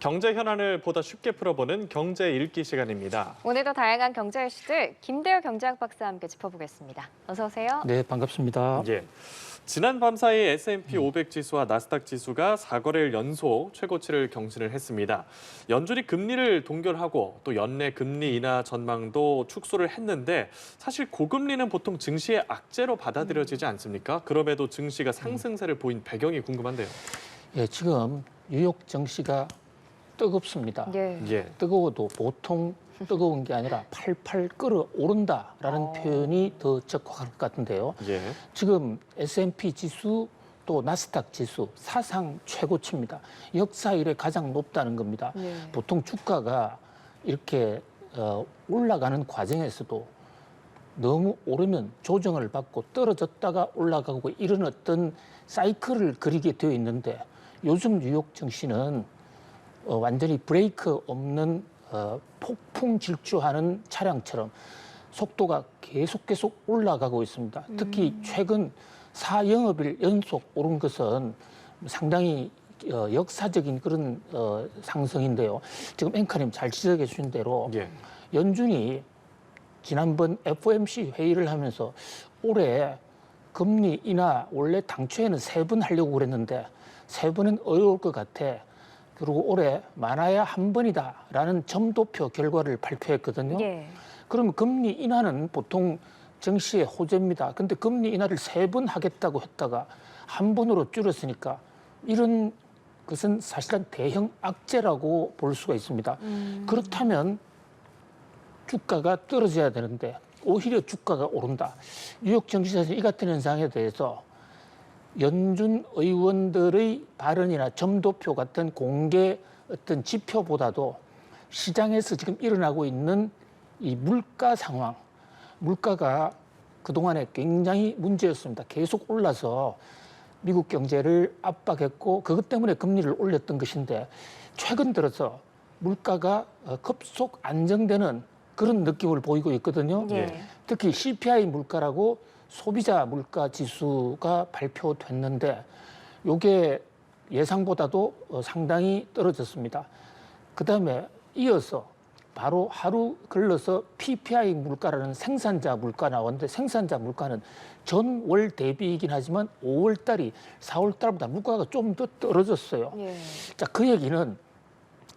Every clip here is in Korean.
경제 현안을 보다 쉽게 풀어보는 경제 읽기 시간입니다. 오늘도 다양한 경제 이슈들 김대호 경제학 박사와 함께 짚어보겠습니다. 어서 오세요. 네, 반갑습니다. 예. 지난 밤 사이 S&P 500 지수와 나스닥 지수가 4거래일 연속 최고치를 경신을 했습니다. 연준이 금리를 동결하고 또 연내 금리 인하 전망도 축소를 했는데 사실 고금리는 보통 증시의 악재로 받아들여지지 않습니까? 그럼에도 증시가 상승세를 보인 배경이 궁금한데요. 예, 지금 뉴욕 증시가 뜨겁습니다. 예. 뜨거워도 보통 뜨거운 게 아니라 팔팔 끓어오른다라는 표현이 더 적확할 것 같은데요. 예. 지금 S&P 지수 또 나스닥 지수 사상 최고치입니다. 역사 이래 가장 높다는 겁니다. 보통 주가가 이렇게 올라가는 과정에서도 너무 오르면 조정을 받고 떨어졌다가 올라가고 이런 어떤 사이클을 그리게 되어 있는데 요즘 뉴욕 증시는 완전히 브레이크 없는 폭풍 질주하는 차량처럼 속도가 계속 올라가고 있습니다. 특히 최근 4영업일 연속 오른 것은 상당히 역사적인 그런 상승인데요. 지금 앵커님 잘 지적해 주신 대로 예. 연준이 지난번 FOMC 회의를 하면서 올해 금리 인하 원래 당초에는 3번 하려고 그랬는데 3번은 어려울 것 같아. 그리고 올해 많아야 1번이다라는 점도표 결과를 발표했거든요. 그러면 금리 인하는 보통 증시의 호재입니다. 근데 금리 인하를 3번 하겠다고 했다가 1번으로 줄였으니까 이런 것은 사실은 대형 악재라고 볼 수가 있습니다. 그렇다면 주가가 떨어져야 되는데 오히려 주가가 오른다. 뉴욕 증시에서 이 같은 현상에 대해서 연준 의원들의 발언이나 점도표 같은 공개 어떤 지표보다도 시장에서 지금 일어나고 있는 이 물가 상황, 물가가 그동안에 굉장히 문제였습니다. 계속 올라서 미국 경제를 압박했고 그것 때문에 금리를 올렸던 것인데 최근 들어서 물가가 급속 안정되는 그런 느낌을 보이고 있거든요. 특히 CPI 물가라고 소비자 물가 지수가 발표됐는데 이게 예상보다도 상당히 떨어졌습니다. 그다음에 이어서 바로 하루 걸러서 PPI 물가라는 생산자 물가 나왔는데 생산자 물가는 전월 대비이긴 하지만 5월 달이 4월 달보다 물가가 좀 더 떨어졌어요. 자, 그 얘기는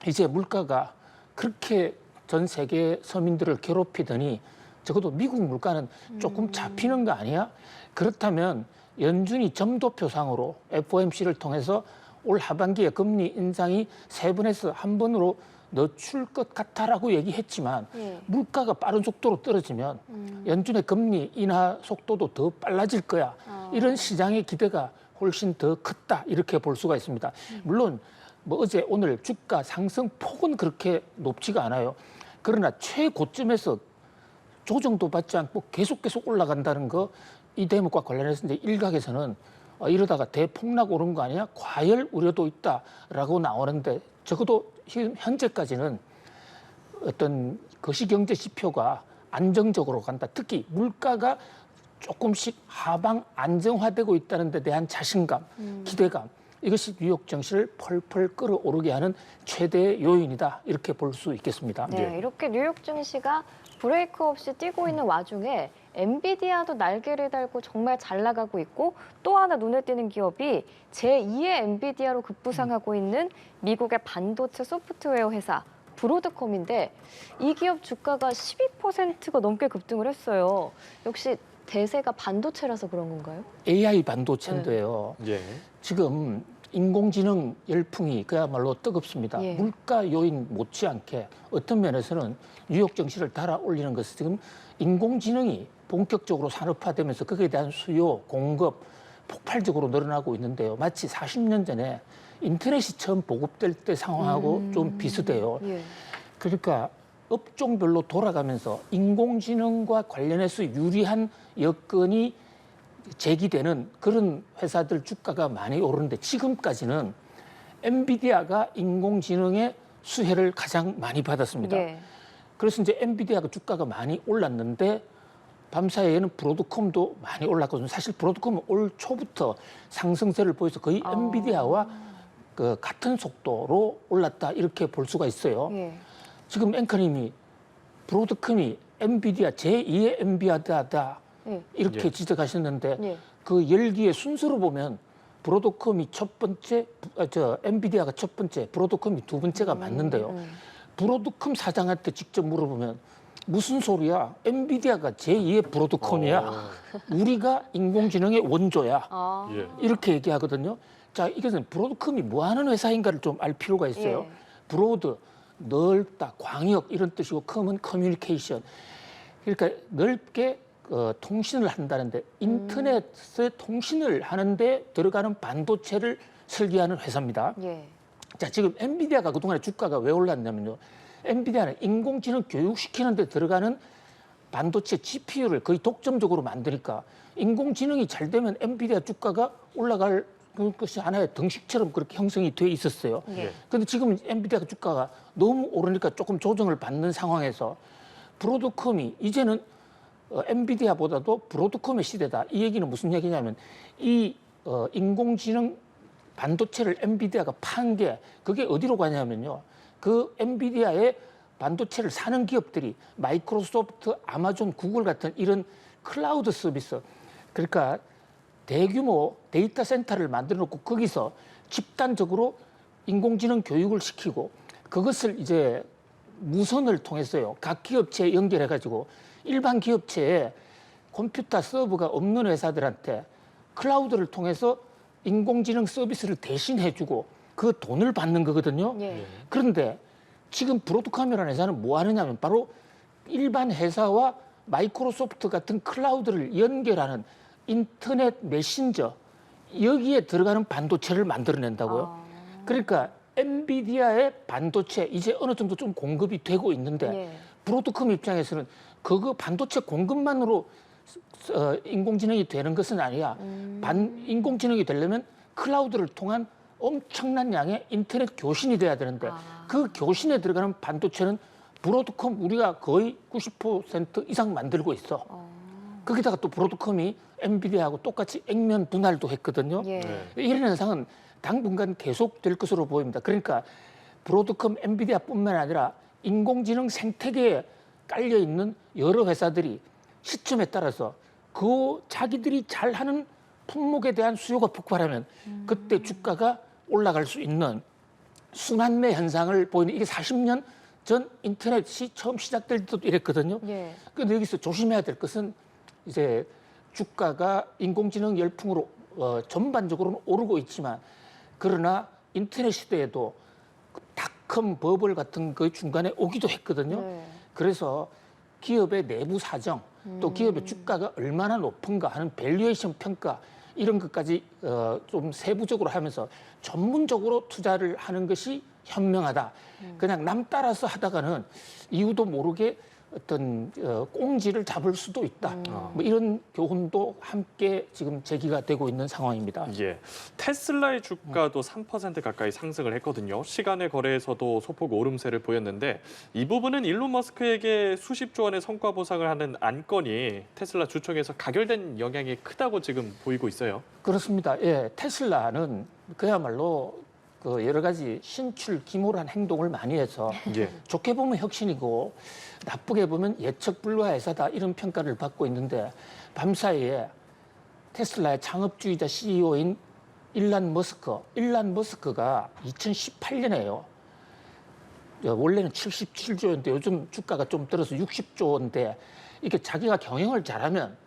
이제 물가가 그렇게 전 세계 서민들을 괴롭히더니 적어도 미국 물가는 조금 잡히는 거 아니야? 그렇다면 연준이 점도표상으로 FOMC를 통해서 올 하반기에 금리 인상이 3번에서 1번으로 늦출 것 같다라고 얘기했지만 물가가 빠른 속도로 떨어지면 연준의 금리 인하 속도도 더 빨라질 거야. 이런 시장의 기대가 훨씬 더 컸다 이렇게 볼 수가 있습니다. 물론 뭐 어제 오늘 주가 상승 폭은 그렇게 높지가 않아요. 그러나 최고점에서 조정도 받지 않고 계속 올라간다는 거 이 대목과 관련해서 이제 일각에서는 이러다가 대폭락 오른 거 아니야? 과열 우려도 있다라고 나오는데 적어도 현재까지는 어떤 거시경제 지표가 안정적으로 간다. 특히 물가가 조금씩 하방 안정화되고 있다는 데 대한 자신감, 기대감. 이것이 뉴욕 증시를 펄펄 끌어오르게 하는 최대 요인이다. 이렇게 볼 수 있겠습니다. 네, 이렇게 뉴욕 증시가 브레이크 없이 뛰고 있는 와중에 엔비디아도 날개를 달고 정말 잘 나가고 있고 또 하나 눈에 띄는 기업이 제2의 엔비디아로 급부상하고 있는 미국의 반도체 소프트웨어 회사 브로드컴인데 이 기업 주가가 12%가 넘게 급등을 했어요. 역시 대세가 반도체라서 그런 건가요? AI 반도체인데요. 지금 인공지능 열풍이 그야말로 뜨겁습니다. 물가 요인 못지않게 어떤 면에서는 뉴욕 증시를 달아올리는 것은 지금 인공지능이 본격적으로 산업화되면서 거기에 대한 수요, 공급 폭발적으로 늘어나고 있는데요. 마치 40년 전에 인터넷이 처음 보급될 때 상황하고 좀 비슷해요. 그러니까 업종별로 돌아가면서 인공지능과 관련해서 유리한 여건이 제기되는 그런 회사들 주가가 많이 오르는데 지금까지는 엔비디아가 인공지능의 수혜를 가장 많이 받았습니다. 그래서 이제 엔비디아가 주가가 많이 올랐는데 밤사이에는 브로드컴도 많이 올랐거든요. 사실 브로드컴은 올 초부터 상승세를 보여서 거의 엔비디아와 그 같은 속도로 올랐다 이렇게 볼 수가 있어요. 예. 지금 앵커님이 브로드컴이 엔비디아 제2의 엔비디아다 예. 이렇게 예. 지적하셨는데 예. 그 열기의 순서로 보면 브로드컴이 첫 번째, 엔비디아가 첫 번째, 브로드컴이 두 번째가 맞는데요. 브로드컴 사장한테 직접 물어보면 무슨 소리야? 엔비디아가 제2의 브로드컴이야. 우리가 인공지능의 원조야. 아. 예. 이렇게 얘기하거든요. 자, 이것은 브로드컴이 뭐 하는 회사인가를 좀 알 필요가 있어요. 예. 브로드, 넓다, 광역 이런 뜻이고 컴은 커뮤니케이션. 그러니까 넓게 통신을 한다는데 인터넷의 통신을 하는데 들어가는 반도체를 설계하는 회사입니다. 예. 자, 지금 엔비디아가 그동안에 주가가 왜 올랐냐면요. 엔비디아는 인공지능 교육시키는 데 들어가는 반도체 GPU를 거의 독점적으로 만드니까 인공지능이 잘 되면 엔비디아 주가가 올라갈 것이 하나의 등식처럼 그렇게 형성이 돼 있었어요. 예. 근데 지금 엔비디아 주가가 너무 오르니까 조금 조정을 받는 상황에서 브로드컴이 이제는 엔비디아보다도 브로드컴의 시대다. 이 얘기는 무슨 얘기냐면 이 인공지능 반도체를 엔비디아가 판 게 그게 어디로 가냐면요. 그 엔비디아의 반도체를 사는 기업들이 마이크로소프트, 아마존, 구글 같은 이런 클라우드 서비스, 그러니까 대규모 데이터 센터를 만들어 놓고 거기서 집단적으로 인공지능 교육을 시키고 그것을 이제 무선을 통해서요. 각 기업체에 연결해 가지고 일반 기업체에 컴퓨터 서버가 없는 회사들한테 클라우드를 통해서 인공지능 서비스를 대신해 주고 그 돈을 받는 거거든요. 예. 그런데 지금 브로드컴이라는 회사는 뭐 하느냐면 바로 일반 회사와 마이크로소프트 같은 클라우드를 연결하는 인터넷 메신저 여기에 들어가는 반도체를 만들어낸다고요. 아. 그러니까 엔비디아의 반도체 이제 어느 정도 좀 공급이 되고 있는데 예. 브로드컴 입장에서는 그거 반도체 공급만으로 인공지능이 되는 것은 아니야. 인공지능이 되려면 클라우드를 통한 엄청난 양의 인터넷 교신이 돼야 되는데 아. 그 교신에 들어가는 반도체는 브로드컴 우리가 거의 90% 이상 만들고 있어. 거기다가 또 브로드컴이 엔비디아하고 똑같이 액면 분할도 했거든요. 예. 네. 이런 현상은 당분간 계속될 것으로 보입니다. 그러니까 브로드컴, 엔비디아뿐만 아니라 인공지능 생태계에 깔려 있는 여러 회사들이 시점에 따라서 그 자기들이 잘하는 품목에 대한 수요가 폭발하면 그때 주가가 올라갈 수 있는 순환매 현상을 보이는 이게 40년 전 인터넷이 처음 시작될 때도 이랬거든요. 예. 그런데 여기서 조심해야 될 것은 이제 주가가 인공지능 열풍으로 전반적으로는 오르고 있지만 그러나 인터넷 시대에도 닷컴 버블 같은 그 중간에 오기도 했거든요. 네. 그래서 기업의 내부 사정 또 기업의 주가가 얼마나 높은가 하는 밸류에이션 평가 이런 것까지 좀 세부적으로 하면서 전문적으로 투자를 하는 것이 현명하다. 그냥 남 따라서 하다가는 이유도 모르게 어떤 꽁지를 잡을 수도 있다. 뭐 이런 교훈도 함께 지금 제기가 되고 있는 상황입니다. 예, 테슬라의 주가도 3% 가까이 상승을 했거든요. 시간의 거래에서도 소폭 오름세를 보였는데 이 부분은 일론 머스크에게 수십조 원의 성과 보상을 하는 안건이 테슬라 주총에서 가결된 영향이 크다고 지금 보이고 있어요. 그렇습니다. 예, 테슬라는 그야말로 그 여러 가지 신출 기몰한 행동을 많이 해서 예. 좋게 보면 혁신이고 나쁘게 보면 예측 불허한 회사다 이런 평가를 받고 있는데 밤사이에 테슬라의 창업주의자 CEO인 일란 머스크가 2018년에요. 원래는 77조인데 요즘 주가가 좀 떨어서 60조인데 이게 자기가 경영을 잘하면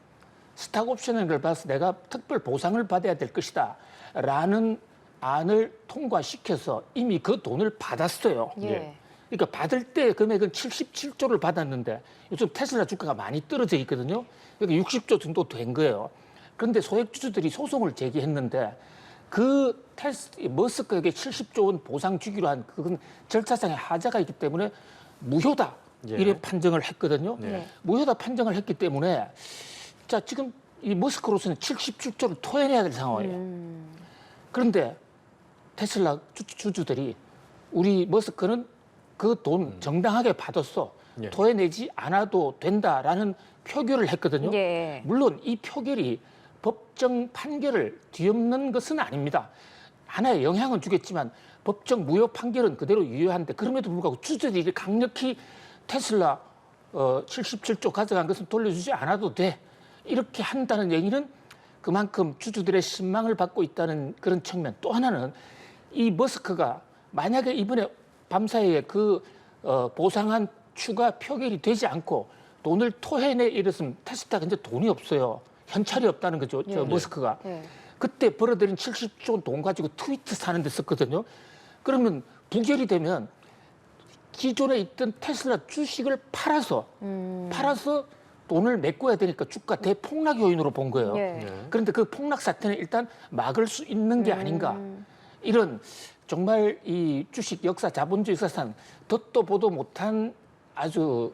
스탁 옵션을 봐서 내가 특별 보상을 받아야 될 것이다 라는 안을 통과시켜서 이미 그 돈을 받았어요. 예. 그러니까 받을 때 금액은 77조를 받았는데 요즘 테슬라 주가가 많이 떨어져 있거든요. 그러니까 60조 정도 된 거예요. 그런데 소액주주들이 소송을 제기했는데 그 머스크에게 70조 원 보상 주기로 한 그건 절차상의 하자가 있기 때문에 무효다. 예. 이래 판정을 했거든요. 네. 무효다 판정을 했기 때문에 자 지금 이 머스크로서는 77조를 토해내야 될 상황이에요. 그런데 테슬라 주주들이 우리 머스크는 그 돈 정당하게 받았어. 예. 토해내지 않아도 된다라는 표결을 했거든요. 예. 물론 이 표결이 법정 판결을 뒤엎는 것은 아닙니다. 하나의 영향은 주겠지만 법적 무효 판결은 그대로 유효한데 그럼에도 불구하고 주주들이 강력히 테슬라 77조 가져간 것은 돌려주지 않아도 돼. 이렇게 한다는 얘기는 그만큼 주주들의 신망을 받고 있다는 그런 측면. 또 하나는 이 머스크가 만약에 이번에 밤사이에 그 보상안 추가 표결이 되지 않고 돈을 토해내 이랬으면 테슬라가 이제 돈이 없어요. 현찰이 없다는 거죠. 저 머스크가. 그때 벌어들인 70조 돈 가지고 트위트 사는 데 썼거든요. 그러면 부결이 되면 기존에 있던 테슬라 주식을 팔아서 돈을 메꿔야 되니까 주가 대폭락 요인으로 본 거예요. 그런데 그 폭락 사태는 일단 막을 수 있는 게 아닌가. 이런 정말 이 주식 역사, 자본주의 역사상 듣도 보도 못한 아주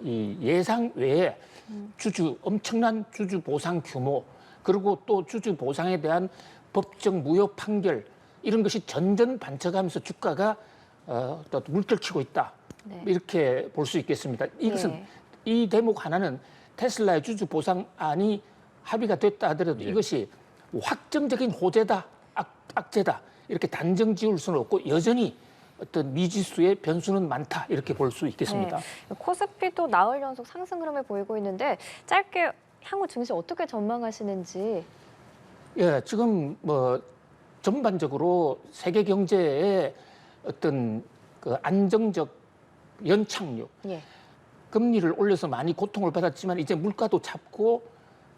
이 예상 외에 엄청난 주주 보상 규모, 그리고 또 주주 보상에 대한 법적 무효 판결, 이런 것이 전전반쳐가면서 주가가 또 물결치고 있다. 이렇게 볼 수 있겠습니다. 이것은 이 대목 하나는 테슬라의 주주 보상안이 합의가 됐다 하더라도 이것이 확정적인 호재다, 악재다 이렇게 단정 지을 수는 없고 여전히 어떤 미지수의 변수는 많다 이렇게 볼 수 있겠습니다. 코스피도 나흘 연속 상승 흐름을 보이고 있는데 짧게 향후 증시 어떻게 전망하시는지. 예, 지금 뭐 전반적으로 세계 경제의 어떤 그 안정적 연착륙, 금리를 올려서 많이 고통을 받았지만 이제 물가도 잡고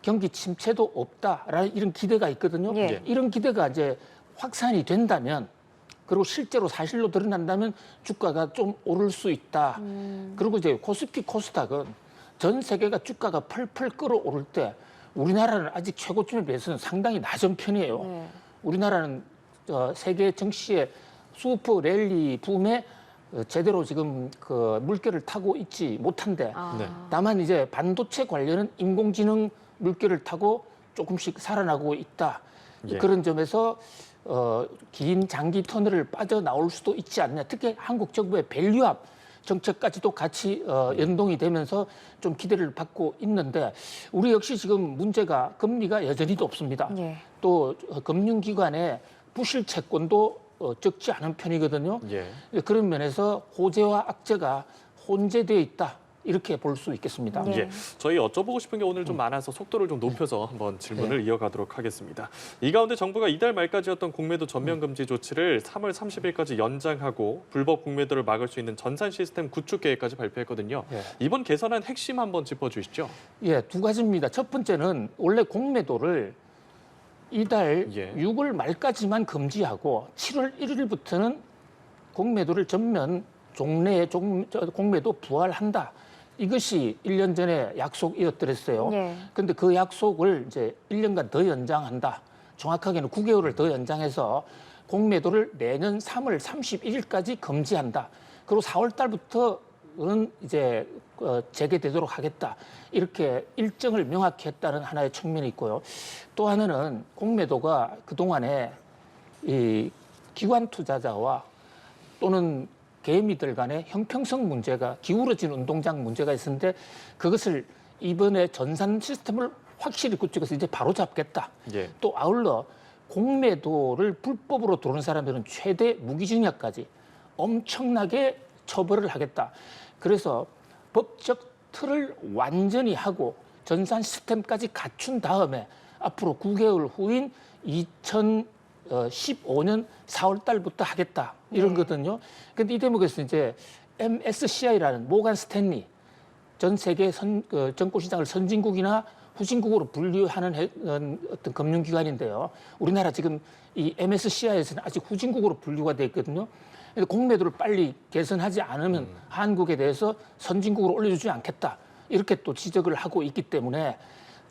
경기 침체도 없다라는 이런 기대가 있거든요. 이런 기대가 이제 확산이 된다면, 그리고 실제로 사실로 드러난다면 주가가 좀 오를 수 있다. 그리고 이제 코스피 코스닥은 전 세계가 주가가 펄펄 끓어오를 때 우리나라는 아직 최고점에 비해서는 상당히 낮은 편이에요. 우리나라는 세계 증시의 슈퍼 랠리 붐에 제대로 지금 그 물결을 타고 있지 못한데, 다만 이제 반도체 관련은 인공지능 물결을 타고 조금씩 살아나고 있다. 그런 점에서 긴 장기 터널을 빠져나올 수도 있지 않냐. 특히 한국 정부의 밸류업 정책까지도 같이 연동이 되면서 좀 기대를 받고 있는데, 우리 역시 지금 문제가 금리가 여전히 높습니다. 또 금융기관의 부실 채권도 적지 않은 편이거든요. 그런 면에서 호재와 악재가 혼재되어 있다. 이렇게 볼 수 있겠습니다. 저희 여쭤보고 싶은 게 오늘 좀 많아서 속도를 좀 높여서 한번 질문을 이어가도록 하겠습니다. 이 가운데 정부가 이달 말까지였던 공매도 전면 금지 조치를 3월 30일까지 연장하고 불법 공매도를 막을 수 있는 전산 시스템 구축 계획까지 발표했거든요. 이번 개선안 핵심 한번 짚어주시죠. 예, 두 가지입니다. 첫 번째는 원래 공매도를 이달 6월 말까지만 금지하고 7월 1일부터는 공매도를 전면 종래에 공매도 부활한다. 이것이 1년 전에 약속이었더랬어요. 그런데 그 약속을 이제 1년간 더 연장한다. 정확하게는 9개월을 더 연장해서 공매도를 내년 3월 31일까지 금지한다. 그리고 4월 달부터는 이제 재개되도록 하겠다. 이렇게 일정을 명확히 했다는 하나의 측면이 있고요. 또 하나는 공매도가 그동안에 이 기관 투자자와 또는 개미들 간의 형평성 문제가, 기울어진 운동장 문제가 있었는데 그것을 이번에 전산 시스템을 확실히 구축해서 이제 바로 잡겠다. 또 아울러 공매도를 불법으로 들어오는 사람들은 최대 무기징역까지 엄청나게 처벌을 하겠다. 그래서 법적 틀을 완전히 하고 전산 시스템까지 갖춘 다음에 앞으로 9개월 후인 2015년 4월 달부터 하겠다. 이런 거거든요. 근데 이 대목에서 이제 MSCI라는 모간 스탠리, 전 세계 정보시장을 선진국이나 후진국으로 분류하는 어떤 금융기관인데요. 우리나라 지금 이 MSCI에서는 아직 후진국으로 분류가 돼 있거든요. 그래서 공매도를 빨리 개선하지 않으면 한국에 대해서 선진국으로 올려주지 않겠다. 이렇게 또 지적을 하고 있기 때문에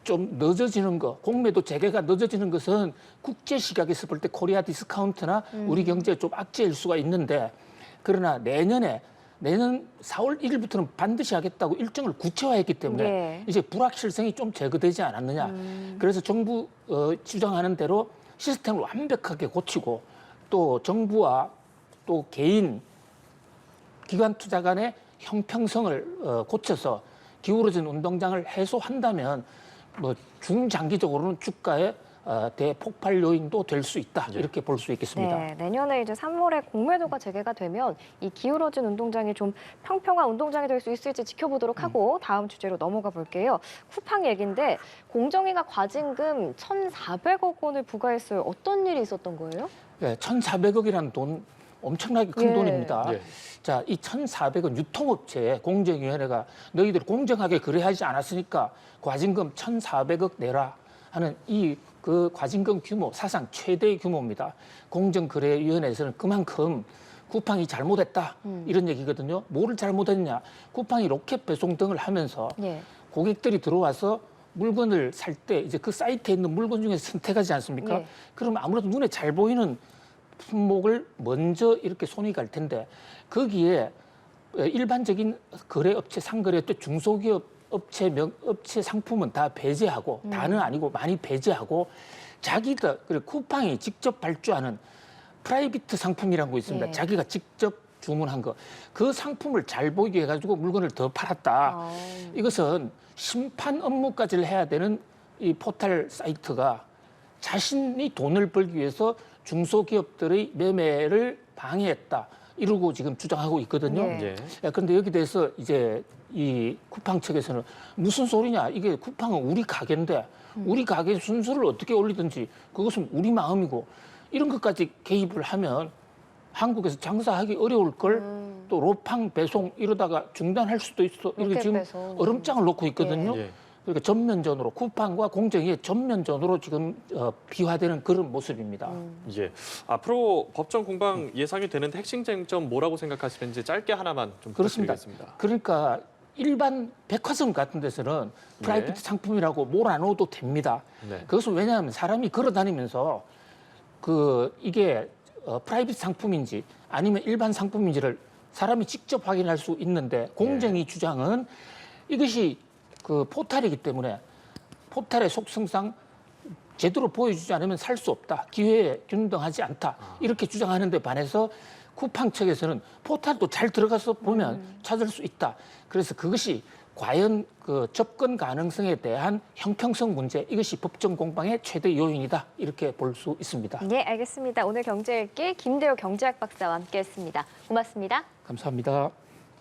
좀 늦어지는 거, 공매도 재개가 늦어지는 것은 국제 시각에서 볼 때 코리아 디스카운트나 우리 경제에 좀 악재일 수가 있는데, 그러나 내년 4월 1일부터는 반드시 하겠다고 일정을 구체화했기 때문에 이제 불확실성이 좀 제거되지 않았느냐. 그래서 정부 주장하는 대로 시스템을 완벽하게 고치고, 또 정부와 또 개인 기관 투자 간의 형평성을 고쳐서 기울어진 운동장을 해소한다면 뭐 중장기적으로는 주가에 대폭발 요인도 될 수 있다. 이렇게 볼 수 있겠습니다. 네, 내년에 이제 3월에 공매도가 재개가 되면 이 기울어진 운동장이 좀 평평한 운동장이 될 수 있을지 지켜보도록 하고 다음 주제로 넘어가 볼게요. 쿠팡 얘기인데 공정위가 과징금 1,400억 원을 부과했어요. 어떤 일이 있었던 거예요? 네, 1,400억이라는 돈 엄청나게 큰 예. 돈입니다. 예. 자, 이 1,400억 유통업체 공정위원회가 너희들이 공정하게 거래하지 않았으니까 과징금 1,400억 내라 하는 그 과징금 규모 사상 최대의 규모입니다. 공정거래위원회에서는 그만큼 쿠팡이 잘못했다 이런 얘기거든요. 뭐를 잘못했냐? 쿠팡이 로켓 배송 등을 하면서 예. 고객들이 들어와서 물건을 살 때 이제 그 사이트에 있는 물건 중에서 선택하지 않습니까? 예. 그럼 아무래도 눈에 잘 보이는 품목을 먼저 이렇게 손이 갈 텐데 거기에 일반적인 거래업체 상거래 때 중소기업 업체 상품은 다 배제하고 다는 아니고 많이 배제하고 자기들 그리고 쿠팡이 직접 발주하는 프라이빗 상품이라는 거 있습니다. 예. 자기가 직접 주문한 거. 그 상품을 잘 보이게 해가지고 물건을 더 팔았다. 아. 이것은 심판 업무까지를 해야 되는 이 포털 사이트가 자신이 돈을 벌기 위해서 중소기업들의 매매를 방해했다. 이러고 지금 주장하고 있거든요. 예. 예. 그런데 여기 대해서 이제 이 쿠팡 측에서는 무슨 소리냐. 이게 쿠팡은 우리 가게인데 우리 가게 순수를 어떻게 올리든지 그것은 우리 마음이고 이런 것까지 개입을 하면 한국에서 장사하기 어려울 걸 또 로팡 배송 이러다가 중단할 수도 있어. 이렇게 로켓 지금 배송. 얼음장을 놓고 있거든요. 예. 그러니까 전면전으로 쿠팡과 공정위의 전면전으로 지금 비화되는 그런 모습입니다. 예. 앞으로 법정 공방 예상이 되는데 핵심 쟁점 뭐라고 생각하시는지 짧게 하나만 좀 그렇습니다. 부탁드리겠습니다. 그러니까 일반 백화점 같은 데서는 프라이빗 상품이라고 몰아넣어도 됩니다. 네. 그것은 왜냐하면 사람이 걸어 다니면서 이게 프라이빗 상품인지 아니면 일반 상품인지를 사람이 직접 확인할 수 있는데 공정위 주장은 이것이 그 포탈이기 때문에 포탈의 속성상 제대로 보여주지 않으면 살 수 없다. 기회에 균등하지 않다. 이렇게 주장하는 데 반해서 쿠팡 측에서는 포탈도 잘 들어가서 보면 찾을 수 있다. 그래서 그것이 과연 그 접근 가능성에 대한 형평성 문제 이것이 법정 공방의 최대 요인이다. 이렇게 볼 수 있습니다. 네, 알겠습니다. 오늘 경제 읽기 김대호 경제학 박사와 함께했습니다. 고맙습니다. 감사합니다.